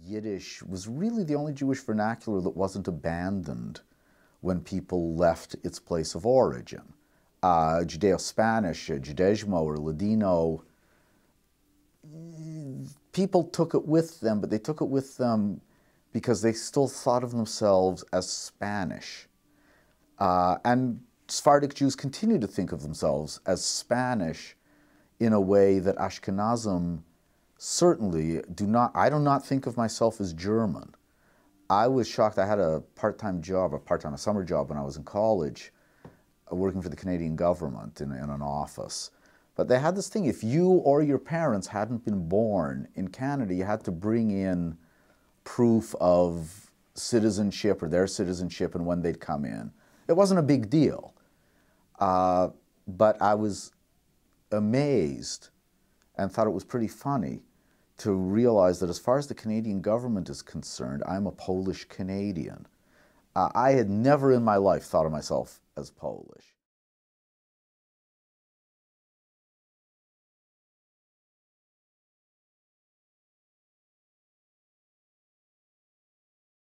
Yiddish was really the only Jewish vernacular that wasn't abandoned when people left its place of origin. Judeo-Spanish, Judaismo or Ladino, people took it with them, but they took it with them because they still thought of themselves as Spanish. And Sephardic Jews continue to think of themselves as Spanish in a way that Ashkenazim certainly I do not think of myself as German. I was shocked. I had a part-time job, a summer job when I was in college, working for the Canadian government in an office. But they had this thing, if you or your parents hadn't been born in Canada, you had to bring in proof of citizenship or their citizenship and when they'd come in. It wasn't a big deal. But I was amazed and thought it was pretty funny to realize that as far as the Canadian government is concerned, I'm a Polish Canadian. I had never in my life thought of myself as Polish.